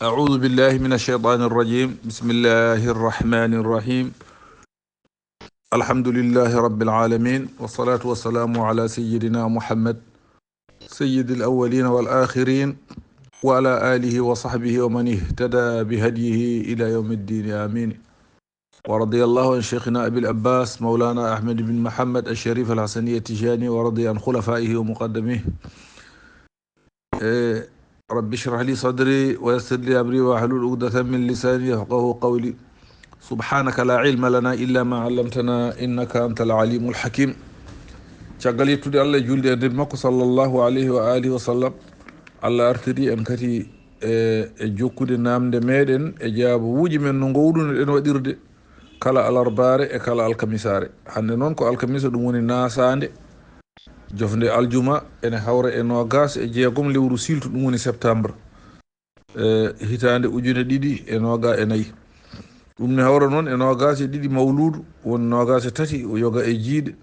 أعوذ بالله من الشيطان الرجيم. بسم الله الرحمن الرحيم. الحمد لله رب العالمين، والصلاة والسلام على سيدنا محمد سيد الأولين والآخرين، وعلى آله وصحبه ومن اهتدى بهديه إلى يوم الدين، آمين. ورضي الله عن شيخنا أبي العباس مولانا أحمد بن محمد الشريف الحسني التجاني، ورضي عن خلفائه ومقدميه. رب اشرح لي صدري ويسر لي أمري واحلل عقدة من لساني يفقهوا قولي. سبحانك لا علم لنا إلا ما علمتنا إنك أنت العليم الحكيم. caggal yettude Allah e julde e nder makko sallllahu alayhi wa alihi wa sallam, Allah artiri en kati e jokkude namde meɗen e jaabuuji men no gowɗuno ɗen waɗirde kala alarbare e kala alkamisare. hande noon ko alkamisa, ɗum woni nasade jofde aljuma, ene hawra e nogas e jeegom lewru siltu, ɗum woni septembre hitande ujune ɗiɗi e noga e nayyi. ɗum ne hawra noon e nogas e ɗiɗi mawludu, woni nogas e tati o yoga e jiiɗe.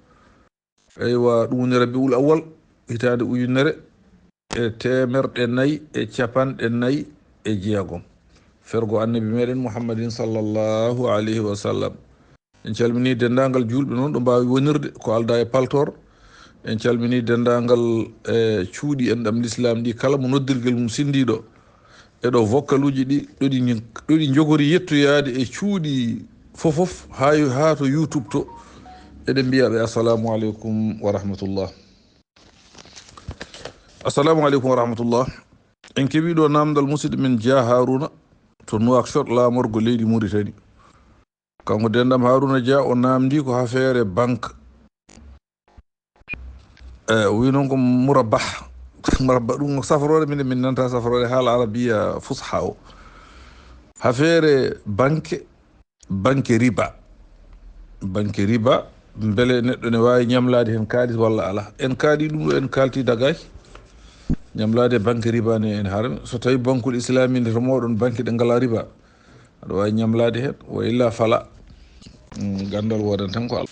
eywa ɗum woni rabiul awal hitande ujunere e temerɗe nayyi e capanɗe nayyi e jeegom, fergo annabi meɗen muhammadin sallllahu alayhi wa sallam. en calmini dendagal julɓe noon ɗo mbawi wonirde ko alda e paltor. en calmini dendagal e cuuɗi en ɗam l'islam ɗi, kala mo noddirguel mum sindiɗo eɗo vokaluji ɗi ɗoɗi jogori yettoyade e cuuɗi fofof ha to youtube to. eɗen mbiyaɓe assalamu aleykum wa rahmatullah. assalamu aleykum wa rahmatullah. en keɓiɗo namdal musidɗo men Dia Haruna to Nouakchott, lamorgo leydi Mauritanie. kanko dendam Haruna Dia o namdi ko ha feere banque o wi noon ko mourabah mourabah, ɗum safarore minen min nanta safarore haala arabiya fusha o. ha feere banque riba beele neɗɗo ne wawi ñamlade hen kaalis walla ala. en kaali ɗum ɗo, en kalti dagaki ñamlade banque riba ne en harmi. so tawi banque islami nde to moɗon banque ɗe ngala riba, aɗa wawi ñamlade hen, wa illa fala. gandal wodan tan ko Allah.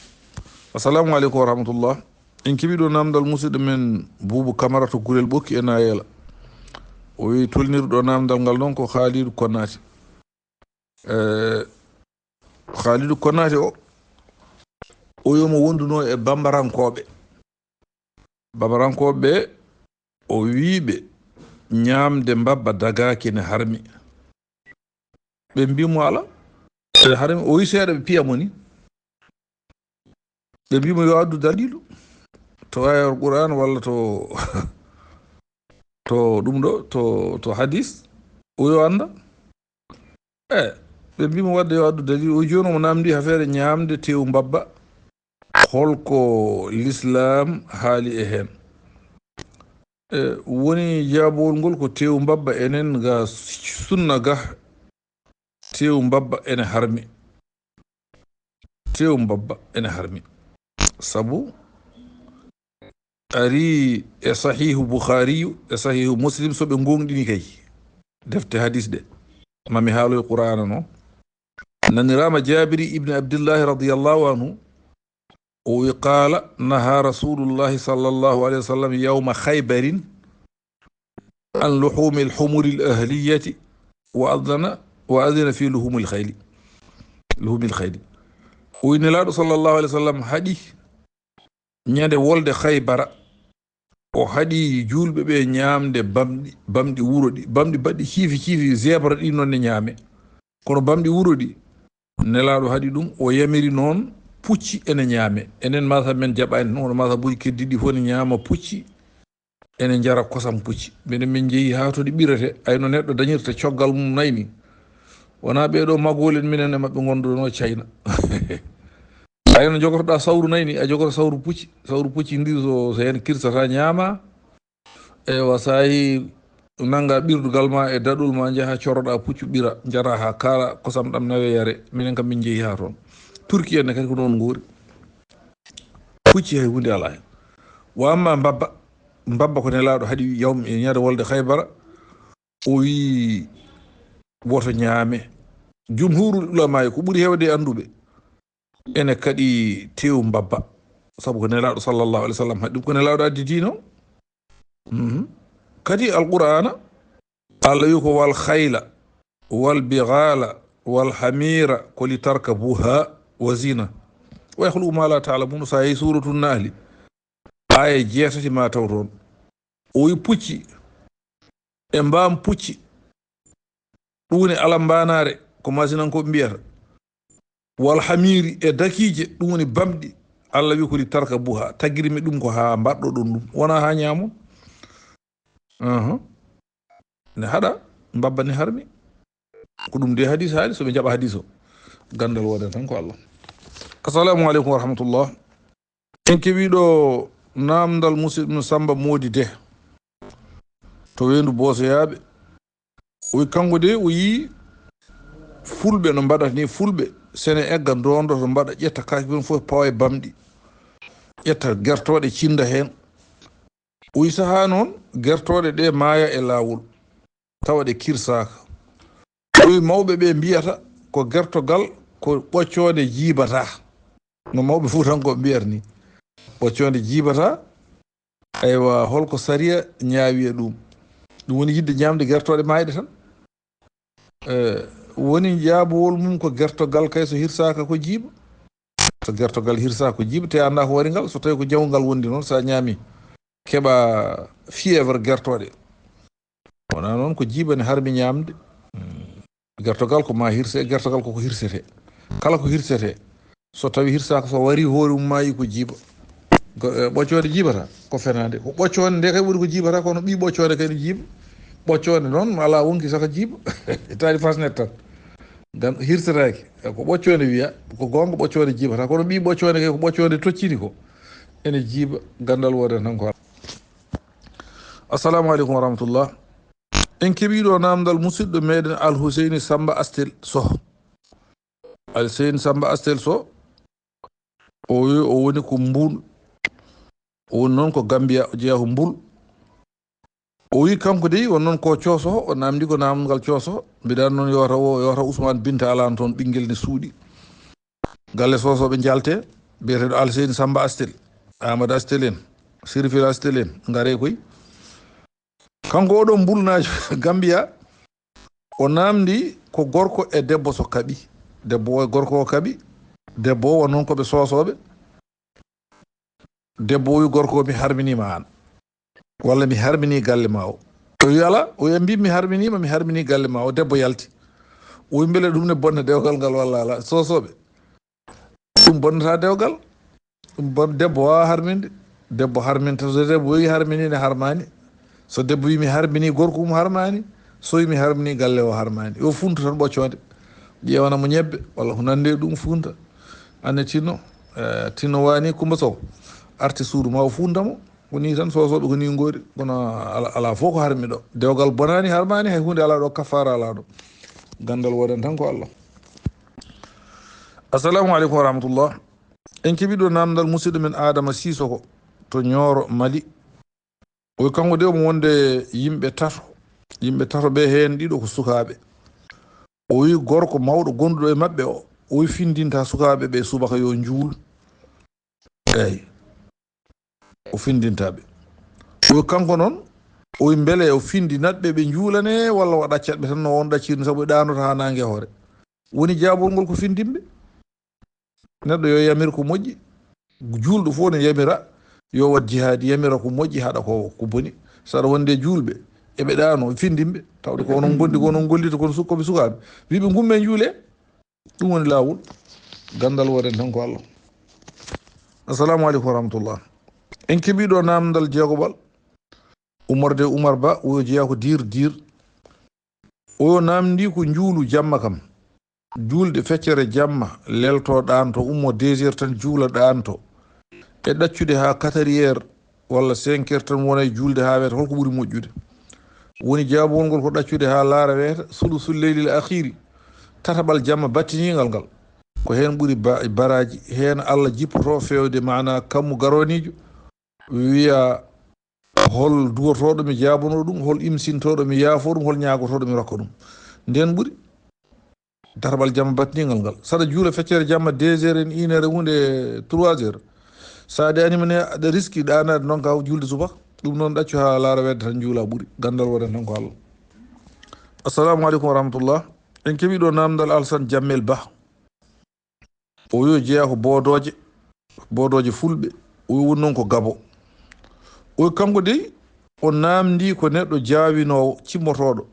assalamu aleykum wa rahmatullah. en keɓiɗo namdal musidɗo men Boubou Camara to Gurel Ɓokki e Nayela. o wi tolnirɗo namdal ngal noon ko Khalidou Konate. Khalidou Konate o yomo wonduno e bambarankoɓe o wiɓe ñamde mbabba dagaki ne harmi. ɓe mbimo ala e harmi. o wi seeɗa ɓe piyamo ni, ɓe mbimo yo addu dalilu to ayar Qur'an walla to ɗum ɗo to hadis, o yo anda. ɓe mbimo wadde yo addu dalilu. o joni omo namdi ha feere ñamde tew mbabba, holko l'islam haali e hen. woni jaabowol ngol ko tew mbabba enen ga sunna ga tew mbabba ene harmi. sabu ari e sahihu Bukhariyu e sahihu Muslim, so ɓe gonɗini kay defte hadis ɗe, mami haaloye Qur'ana noon. nanirama Jabiri ibne Abdillahi radiyallahu anhu o wi qala naha rasulullahi sallllahu alayhi wa sallam yawma khaybarin an luhumi lhumuri l ahliyati wa adina fi luhumi lkhayli. o wi nelaɗo sallllahu alayhi wa sallam haɗi ñande wolde Khaybara, o haɗi julɓe ɓe ñamde bamɗi wuro ɗi, bamɗi baɗɗi ciifi zebra ɗi noon ne ñaame, kono bamɗi wuro ɗi nelaɗo haɗi ɗum. o yamiri noon pucci ene ñaame. enen masa men jaɓani noon, masa buji keddiɗi fof ne ñaama pucci, ene jara kosam pucci. minen min jeeyi ha to ɗi ɓirete, ayno neɗɗo dañirta coggal mum nayni, wona ɓeɗo magolen minen e mabɓe gonduno China. ayno jogotoɗa sawru nayni, a jogoto sawru pucci ndi so hen kirsata ñaama. ewa sayi nanga ɓirdugal ma e daɗol ma, jaaha coroɗa puccu ɓira, jara ha kala kosam ɗam nawe yare. minen kam min jeeyi ha toon. Turki enne kadi ko noon guuri, pucci hay hunde ala hen. wa amma mbabba ko nelaɗo haɗi yawm e ñande wolde Khaybara, o wi woto ñaame. jumhurul ulama ko ɓuuri hewde e anduɓe ene kadi tew mbabba, sabu ko nelaɗo sallllahu alayhi wa sallam haɗi ɗum, ko nelaɗo additino. kadi alqur'ana Allah wi ko wal khayla والبغال والحمير كل تركبوها وزينة ويخلق ما لا تعلمون ساي سورة النحل آية جيسة ما تورون وي بوتشي امبام بوتشي دوني ألمباناري كما زينان كو مبير والحمير دكيجي دوني بامدي Allah wi ko li tarkabuha tagirimi dum ko ha baddo dum wona ha nyaamu ne hada mbabba ni harmi ko dum de hadis haali so be jaba hadiso gandal woden tan ko Allah. Assalamu alaikum wa rahmatullah. En kebido namdal musidɗo Samba Modi de to wendu bosoyaɓe o kanko de o yi fulɓe no mbaɗata ni fulɓe sene egga dondo to mbaɗa ƴetta kakibin fof pawa e bamɗi ƴetta gertoɗe cinda hen o yi saha noon gertoɗe ɗe maaya e lawol tawa ɗe kirsaka o yi mawɓe ɓe mbiyata ko gertogal ko ɓoccode jiibata no mawɓe fuutankoɓe mbiyata ni ɓoccode jiibata aywa holko sariya ñaawi e ɗum woni yidde ñamde gertoɗe mayɗe tan woni jaabowol mum ko gertogal kay so hirsaka ko jiiba so gertogal hirsaka ko jiiba te anda ko wari ngal so tawi ko jawgal wondi noon sa ñaami keɓa fièvre gertoɗe wona noon ko jiiba ne harmi ñamde gertogal ko ma hirse gertogal koko hirsete kala ko hirsete so tawi hirsaka so wari hoore mum maayi ko jiiba ɓoccode jiibata ko fenade ko ɓoccode nde kay ɓuri ko jiibata kono ɓi ɓoccode kay ne jiiba ɓoccode noon ala wonki saka jiiba tari fasnet tan gan hirsetake ko ɓoccode wiya ko gonga ɓoccode jiibata kono ɓi ɓoccode kay ko ɓoccode toccini ko ene jiiba gandal woden tan ko. Assalamu aleykum wa rahmatullah. En keɓiɗo namdal musidɗo meɗen Alhuseyni Samba Astel Sow. Alhuseyni Samba Astel Sow o woni ko Mbul o woni noon ko Gambia o jeeya ko Mbul o wi kanko de won noon ko cooso o namdi ko namdal cooso mbiɗan noon yota Ousmane Binta alano toon ɓinguel ne suuɗi galle sosoɓe jalte biyeteɗo Alhuseyni Samba Astel Amadou Astel en Sirifil Astel en ngare koy kanko oɗo Mbulnajo Gambia o namdi ko gorko e debbo so kaɓi debbo e gorko o kaɓi debbo o won noon koɓe sosoɓe debbo o wi gorko mi harminima an walla mi harmini galle ma o wi ala o mbi mi harmini galle ma o debbo yalti o wi beele ɗum ne bonna dewgal ngal walla ala sosoɓe ɗum bonnata dewgal ɗum bon debbo wawa harminde debbo harminta so debbo wi harmini ne harmani so debbo wi mi harmini gorko mum harmani so wi mi harmini galle o harmani yo funta tan ɓoccode ƴewana mo ñebbe walla ko nande ɗum funta anne tinno wani Coumba Sow arti suudu ma o funtamo koni tan sosoɓe ko ni gori kono ala fof ko harmi ɗo dewgal bonani harmani hay hunde ala ɗo kafara ala ɗo gandal woden tan ko Allah. Assalamu aleykum wa rahmatullah. En keɓiɗo namdal musidɗo men Adama Sisoko to Ñooro Mali o kanko de omo wonde yimɓe tato ɓe hen ɗiɗo ko sukaɓe o wi gorko mawɗo gonduɗo e mabɓe o wi findinta sukaɓe ɓe subaka yo juul eyyi o findintaɓe o kanko noon o wi beele o findinatɓe ɓe juulane walla o ɗaccatɓe tan no on ɗaccirni saabu ɗanota ha nangue hoore woni jaabol ngol ko findinɓe neɗɗo yo yamira ko moƴƴi juulɗo fof ne yamira yo wat jihaadi yamira ko moƴƴi haɗa ko boni saɗa wonde julɓe eɓe ɗano findinɓe tawde ko onon gondi ko onon gollita kono koɓe sukaɓe wiɓe gumme juule ɗum woni lawol gandal woden tan ko Allah. Assalamu aleykum wa rahmatullah. En keɓiɗo namdal jeegoɓal Oumar Ba oyo jeeya ko dir oyo namdi ko juulu jamma kam julde feccere jamma lelto ɗanto ummo 2 heures tan juula ɗanto e ɗaccude ha 4 heures walla 5 heures tan wona e julde ha weta holko ɓuuri moƴƴude woni jaabowol ngol ko ɗaccude ha laara weta sulusul leylil akhiri tataɓal jamma battinigal ngal ko hen ɓuuri baraji hen Allah jippoto fewde mana kammu garonijo wiya hol duwotoɗo mi jabono ɗum hol imsintoɗo mi yaafo ɗum hol ñagotoɗo mi rokka ɗum nden ɓuuri tataɓal jamma battinigal ngal saɗa juula feccere jamma 2 heures en 1 heure hunde 3 heures sa de animane aɗa riski ɗanade noon ka julde subaka ɗum noon ɗaccu ha laara wedde tan juula ɓuuri gandal woden tan ko Allah. Assalamu aleykum wa rahmatullah. en keɓi ɗo namdal Alsan Jammel Ba o yo jeeya ko bodoje fulɓe o woni noon ko Gabo o kanko dey o namdi ko neɗɗo jaawinowo cimmotoɗo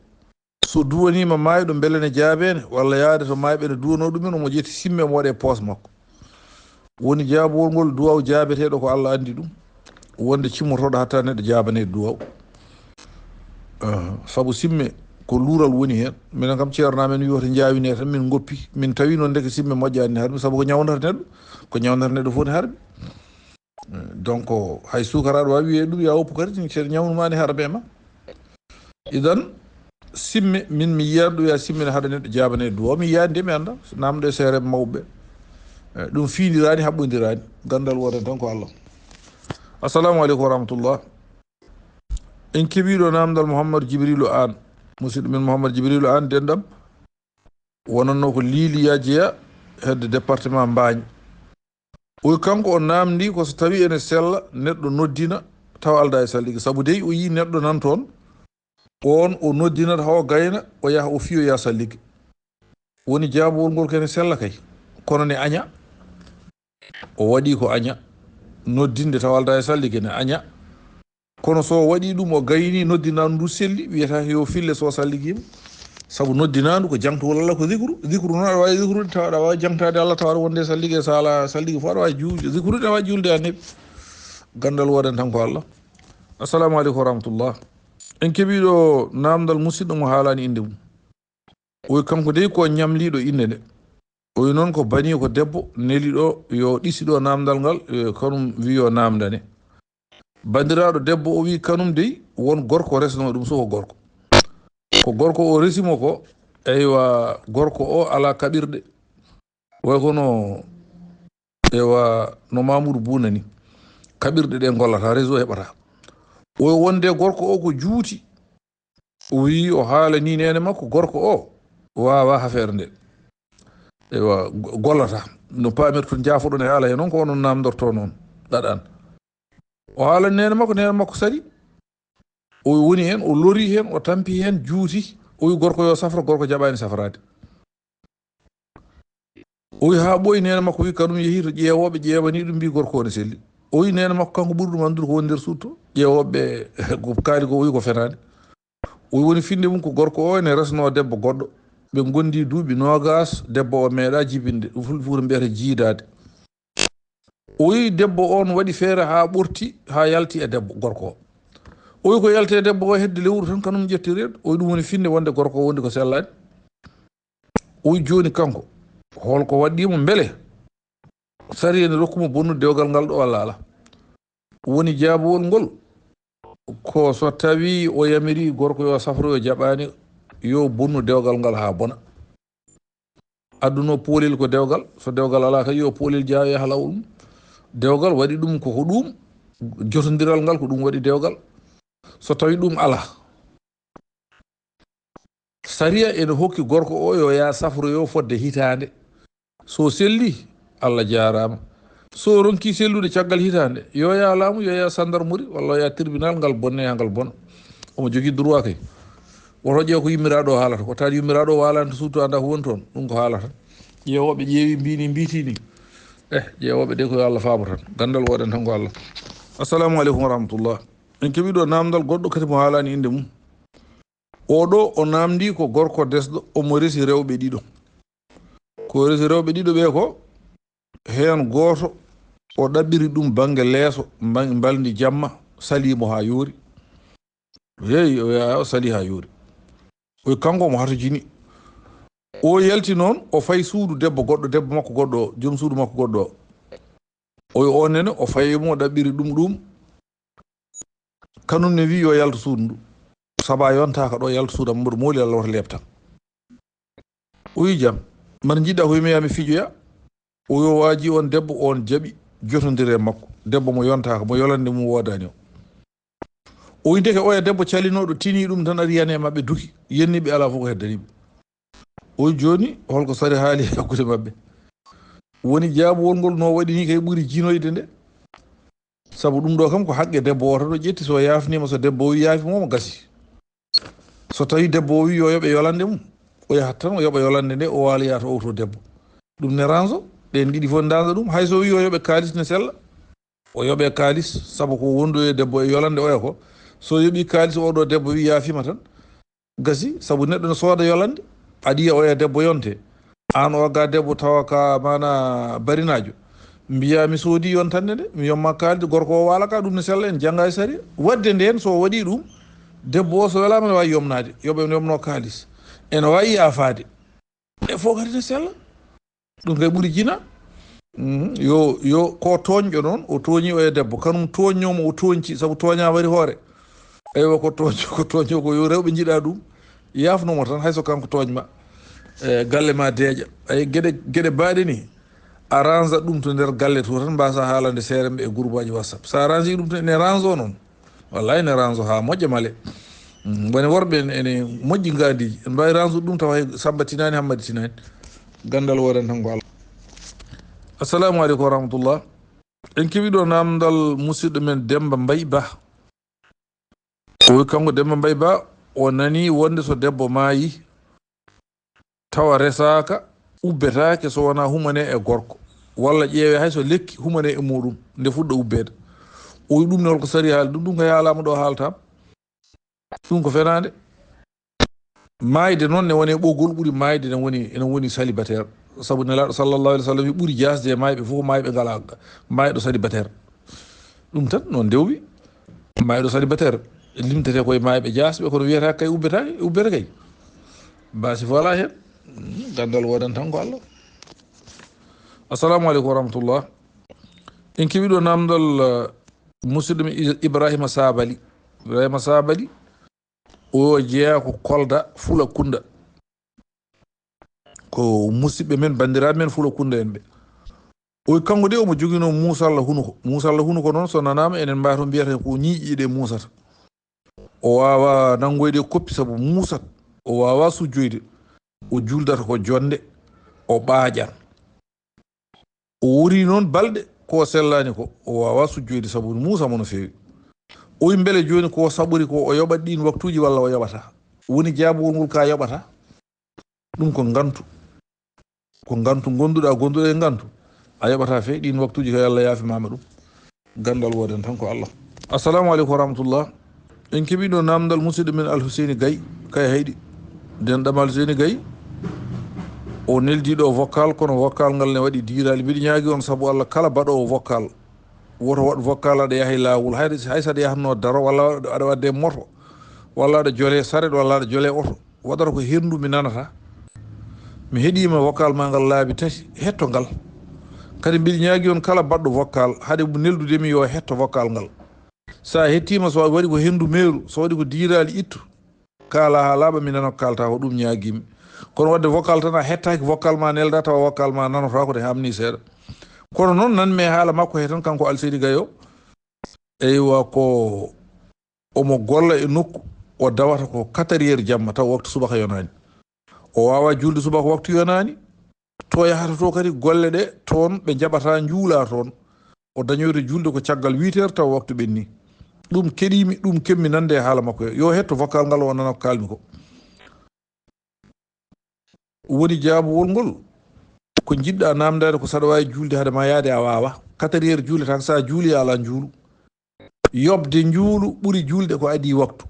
so duwanima mayɗo beele ne jaabene walla yaade to mayɓe ne duwano ɗumen omo ƴetti simme mo waɗe poos makko woni jaabowol ngol duwaw jaabeteɗo ko Allah andi ɗum wonde cimmotoɗo hatta neɗɗo jaabane duwaw sabu simme ko luural woni hen minen kam ceerno men wiyoto jaawine tan min goppi min tawi noon ndeke simme moƴƴani ne harmi sabu ko ñawdata neɗɗo fof ne harmi donc hay sukaraɗo wawi wiye ɗum ya woppu kadi seeɗa ñawnumani harbe ma idan simme min mi yiyani ɗum ya simme ne haɗa neɗɗo jabane duwaw mi yiyani de mi anda namɗo e seere mawɓe ɗum fiidirani haɓɓodirani gandal woden tan ko Allah. Assalamu aleykum wa rahmatullah. En keɓiɗo namdal Mouhamadou Djibrilu An musidɗo men Mouhamadou Djibrilu An dendam wonanno ko Liliya jeeya hedde département Mbagne o kanko o namdi ko so tawi ene sella neɗɗo noddina taw alda e salligi sabu dey o yi neɗɗo nan toon on o noddinata haw gayna o yaha o fiyoya salligi woni jaabowol ngol kene sella kay kono ne aña o waɗi ko aña noddinde taw alda e salligi ne aña kono so waɗi ɗum o gayni noddinandu ndu selli wiyata yo fille so salligima sabu noddinandu ko jangtowol Allah ko zicru noon aɗa wawi zicrude taw aɗa wawi jangtade Allah taw aɗa wonde salligue so ala salligue fo aɗa wawi juude zicrude aɗa wawi julde annabi gandal woden tan ko Allah. Assalamu aleykum wa rahmatullah. En keɓiɗo namdal musidɗo mo haalani inde mum oy kanko dey ko ñamliɗo inde nde oy noon ko bani ko debbo neliɗo yo ɗisiɗo namdal ngal kanum wiyo namdane bandiraɗo debbo o wi kanum dey won gorko resno ɗum so ko gorko o resimo ko eywa gorko o ala kaɓirɗe way kono eywa no Mamoudou Bouna ni kaɓirɗe ɗe gollata réseau heɓata o wonde gorko o ko juuti o wi o haalani nene makko gorko o wawa affaire nde eywa gollata no pamirto jaafoɗon e haala he noon ko onon namdorto noon ɗaɗan o haalani nene makko sari o woni hen o lori hen o tampi hen juuti o wi gorko yo safra gorko jaɓani safrade o wi ha ɓoyi nene makko wi kanum yeehi to ƴeewoɓe ƴeewani ɗum mbi gorko ne selli o wi nene makko kanko ɓuuri ɗum andude ko woni nder suudu to ƴeewoɓe ko kaali ko o wi ko fenade o woni finde mum ko gorko o ne resno debbo goɗɗo ɓe gondi duuɓi nogas debbo o meeɗa jibinde ɗum fulɓe fuura mbiyata jiidade o wi debbo on waɗi feere ha ɓurti ha yalti e debbo gorko o wi ko yalte e debbo o hedde lewru tan kanum ƴetti reeɗo o wi ɗum woni finde wonde gorko o wondi ko sellani o wi joni kanko holko waɗɗimo beele sari ene rokkuma bonnude dewgal ngal ɗo walla ala woni jaabowol ngol ko so tawi o yamiri gorko yo safroyo jaɓani yo bonnu dewgal ngal ha bona adduno poolel ko dewgal so dewgal ala kay yo poolel jaawe halawol mum dewgal waɗi ɗum koko ɗum jotodiral ngal ko ɗum waɗi dewgal so tawi ɗum ala saria ene hokki gorko o yo ya safroyo fodde hitande so selli Allah jarama so ronki sellude caggal hitande yo ya laamu yo ya sandarmori walla ya tribunal ngal bonne ha ngal bona omo jogui droit kay woto ƴeew ko yummiraɗo o haalata ko taade yummiraɗo o walani to suudu anda ko woni toon ɗum ko haalata ƴeewoɓe ƴeewi mbini mbitini ƴeewoɓe de ko Allah faamo tan gandal woɗen tan ko Allah. Assalamu aleykum wa rahmatullah. En keɓiɗo namdal goɗɗo kadi mo haalani inde mum oɗo o namdi ko gorko desɗo omo resi rewɓe ɗiɗo ko resi rewɓe ɗiɗo ɓe ko hen goto o ɗaɓɓiri ɗum banggue leeso baldi jamma salimo ha yoori yeyi o sali ha yoori o kanko mo hato jini o yalti noon o fayi suudu debbo makko goɗɗo o joom suudu makko goɗɗo o o nene o fayimo ɗaɓɓiri ɗum kanum ne wi yo yalta suudu ndu saba yontaka ɗo yalta suudu am mboɗo mooli Allah wata lebtan o wi jam man jiɗɗa ko yimiyami fijoya o yo waaji on debbo on jaɓi jotodire makko debbo mo yontaka mo yolande mum wodani o wi ndeke oya debbo calinoɗo tini ɗum tan ari yane mabɓe duki yenniɓe ala fof ko heddaniɓe o joni holko sari haali hakkude mabɓe woni jaabowol ngol no waɗi ni kay ɓuuri jinoyde nde sabu ɗum ɗo kam ko haqqe debbo o tan ɗo ƴetti so yafnima so debbo o wi yaafimomo gasi so tawi debbo o wi yo yoɓe yolande mum o yahat tan o yoɓa yolande nde o waali yaata o to debbo ɗum ne ranso ɗen ɗiɗi fof danda ɗum hayso wi o yoɓe kalis ne sella o yoɓe kalis sabu ko wondu e debbo e yolande oya ko so yoɓi kalis oɗo debbo wi yaafima tan gasi sabu neɗɗo ne sooda yolande aɗiya oya debbo yonte an o ga debbo tawa ka mana barinajo mbiya mi soodi yontande nde mi yomma kalde gorko o waala ka ɗum ne sella en jangga e sari wadde nden so waɗi ɗum debbo o so welama ne wawi yomnade yoɓe yomno kalis ene wawi yaafade e fof kadi ne sella ɗum kay ɓuuri jina yo ko toñƴo noon o tooñi o e debbo kanum toññomo o toñci saabu toña wari hoore eywa ko toño ko yo rewɓe jiiɗa ɗum yafnomo tan hayso kanko toñma galle ma deeƴa ay gueɗe baaɗe ni arrange ɗum to nder galle to tan mbasa haalande seeremɓe e groupe aji whatsapp sa arrange ɗum to ne range o noon wallahi ne range ha moƴƴa male woni worɓe ene moƴƴi gadiji en mbawi range ɗum tawa sambatinani hammadinani gandal woɗen tan ko Allah. Assalamu aleykum wa rahmatullah. En keɓi ɗo namdal musidɗo men Demba Mbaye Ba. O wi kanko Demba Mbaye Ba o nani wonde so debbo maayi tawa resaka ubbetake so wona humane e gorko walla ƴeewe hay so lekki humane e muɗum nde fuɗɗo ubbede o wi ɗum ne holko sari haali ɗum ko haalama ɗo haaltama ɗum ko fenade maayde noon ne woni ɓoggol ɓuuri maayde ene woni célibataire sabu nelaɗo sallllahu alih w sallam ɓuuri jasde e maayɓe fof maayɓe ngala maayɗo célibataire ɗum tan noon dewwi maayɗo célibataire limtete koye maayɓe jasɓe kono wiyata kay ubbete kay basi voilà hen gandal woɗen tan ko Allah. Assalamu aleykum wa rahmatullah. En keɓi ɗo namdal musidɗo men Ibrahima Sabali o jeeya ko Kolda Fula Kunda ko musidɓe men bandiraɓe men Fula Kunda en ɓe o kanko de omo joguino musalla hunuko noon so nanama enen mbato mbiyata ko ñiiƴiɗe musata o wawa nangoyde koppi saabu musat o wawa sujjoyde o juldata ko jonde o ɓaaƴan o wori noon balɗe ko sellani ko o wawa sujjoyde saabu musa mono feewi o wi beele joni ko saɓori ko o yoɓat ɗin waktuji walla o yoɓata woni jaabugol ngol ka yoɓata ɗum ko gantu gonduɗa e gantu a yoɓata fe ɗin waktuji ko Allah yaafimama ɗum gandal woden tan ko Allah. Assalamu aleykum wa rahmatullah. En keɓi ɗo namdal musidɗo men Alhuseini Gaye kay hayɗi den ɗam Alhuseini Gaye o neldiɗo vocal kono vocal ngal ne waɗi diirali mbiɗa ñaagui on saabu Allah kala baɗowo vocal woto waɗ vocal aɗa yaaha lawol hay saɗa yahatno daro walla aɗa wadde moto walla aɗa joole saret walla aɗa joole oto waɗata ko hendu mi nanata mi heeɗima vocal ma ngal laabi tati hetto ngal kadi mbiɗa ñaagui on kala baɗɗo vocal haade neldudemi yo hetto vocal ngal sa hettima so waɗi ko hendu meeru so waɗi ko diirali ittu kala ha laaɓa mi nano kalta ko ɗum ñaaguimi kono wadde vocal tan a hettaki vocal ma nelda tawa vocal ma nanota ko de hamni seeɗa kono noon nanmi e haala makko he tan kanko Alseydi Gaye o eywa ko omo golla e nokku o dawata ko 4 heures jamma taw waktu subaka yonani o wawa julde subaka waktu yonani to yahata to kadi golle ɗe toon ɓe jaɓata juula toon o dañoyde julde ko caggal 8 heures taw waktu ɓenni ɗum keɗimi ɗum kemmi nande e haala makko yo hetto vocal ngal o nana ko kalmi ko woni jaabugol ngol ko jiɗɗa namdade ko saɗa wawi julde haade ma yaade a wawa 4 heures juule tan sa juuli ala juulu yobde juulu ɓuuri julde ko addi waktu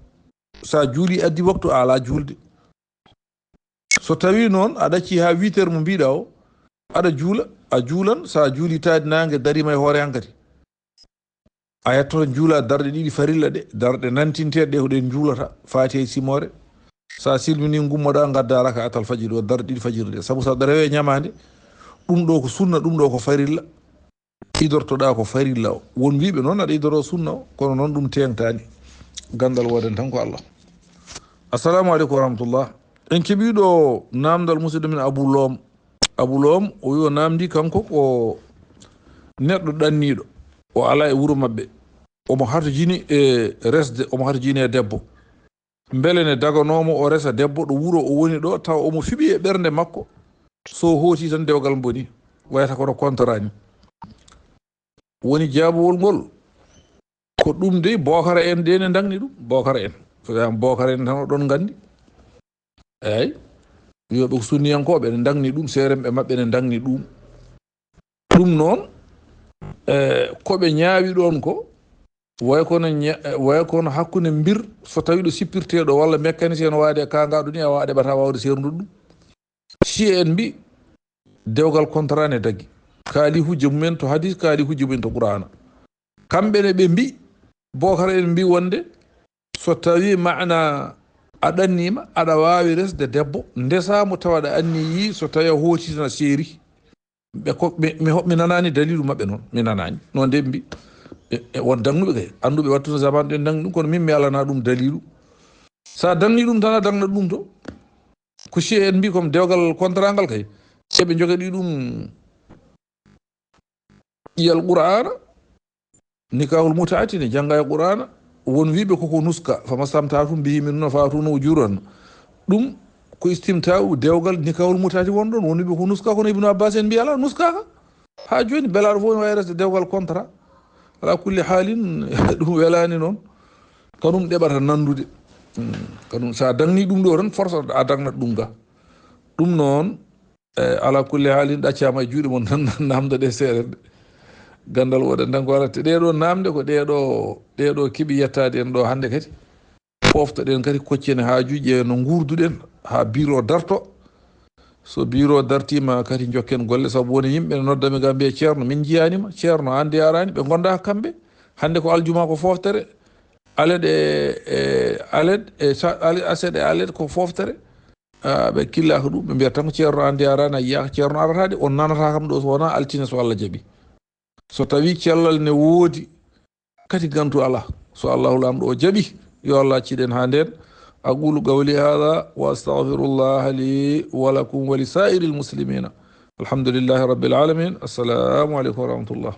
sa juuli addi waktu ala julde so tawi noon a ɗacci ha 8 heures mo mbiɗa o aɗa juula a juulan sa juuli taadi nangue darima e hoore hankadi a yettoto juula darɗe ɗiɗi farilla ɗe darɗe nantinteɗe ɗe ko ɗen juulata faati e simore sa silmini gummoɗa gadda raka atal fajiri o darɗe ɗiɗi fajiri ɗe saabu saɗa rewe ñamade ɗum ɗo ko sunna ɗum ɗo ko farilla idortoɗa ko farilla o won wiɓe noon aɗa idoro sunna o kono noon ɗum tengtani gandal woden tan ko Allah. Assalamu aleykum wa rahmatullah. En keɓiɗo namdal musidɗo men Abou Loom o wi o namdi kanko ko neɗɗo ɗanniɗo o ala e wuuro mabɓe omo hartojini e resde omo hartojini e debbo beele ne daganomo o resa debbo ɗo wuuro o woni ɗo taw omo fiɓi e ɓernde makko so hooti tan dewgal boni wayata kono contrat ni woni jaabuwol ngol ko ɗum de Bokara en de ne dangni ɗum Bokara en so wiyama Bokara en tan o ɗon gandi eyyi yoɓe ko sunniyankoɓe ene dangni ɗum, seremɓe mabɓe ne dangni ɗum. ɗum noon koɓe ñaawi ɗon ko way kono hakkunde mbir so tawi ɗo sippirteɗo walla mécanicien no waade kangaɗo ni a wawa ɗeɓata wawde sernude ɗum. si en mbi dewgal contrat ne dagui, kaali hujja mumen to hadis, kaali hujja mumen to qur'ana. kamɓene ɓe mbi Bocar en mbi wonde so tawi mana aɗannima aɗa wawi resde debbo ndesamo tawa aɗa anni yi so tawi a hootitana seeri mi nanani dalilu mabɓe noon, mi nanani non nde mbi won dangnuɓe kay anduɓe wattude zaman ɗen dangni ɗum, kono min mi alana ɗum dalilu. sa dangni ɗum tan a dangna ɗum to ko si en mbi comme dewgal contrat ngal kay eɓe jogaɗi ɗum ƴiyal qur'ana nikahul mutaati ne jangga e qur'ana. won wiɓe koko nuska fama stamtatum bihi min no fatuno ujuran, ɗum ko istimtaw dewgal nikahul mutaati won ɗon. won wiɓe ko nuska, kono Ibnu Abbas en mbi ala nuskaka ha joni belaɗo fof ne wawi resde dewgal contrat. ala kulli haalin ɗum welani noon, kanum ɗeɓata nandude. kanum sa dangni ɗum ɗo tan force a dagnat ɗum ga. ɗum noon ala kulli haalin ɗaccama e juuɗe mon tan namde ɗe seeɗa gandal woɗen tan ko warate ɗeɗo namde ko ɗeɗo keeɓi yettade en ɗo hande kadi poftoɗen kadi koccene haajuji no gurduɗen ha bureau darto. so bureau dartima kadi jokken golle, saabu woni yimɓe ne noddami ga mbiye ceerno min jiyanima, ceerno hande arani, ɓe gonda kamɓe hande ko aljuma ko foftere, aled aset e aled ko foftere, ɓe killaka ɗum, ɓe mbiyata tan ko ceerno hande arani, a yiyaka ceerno aratade, on nanata kam ɗo so wona altine so Allah jaaɓi. so tawi cellal ne woodi kadi gantu ala, so allahu lamɗo o jaaɓi yo Allah acciɗen ha nden. aqulu qawli hada wa astaghfirullah li wa lakum wa li sa'iril muslimina. alhamdulillahi rabbil alamin. assalamu aleykum wa rahmatullah.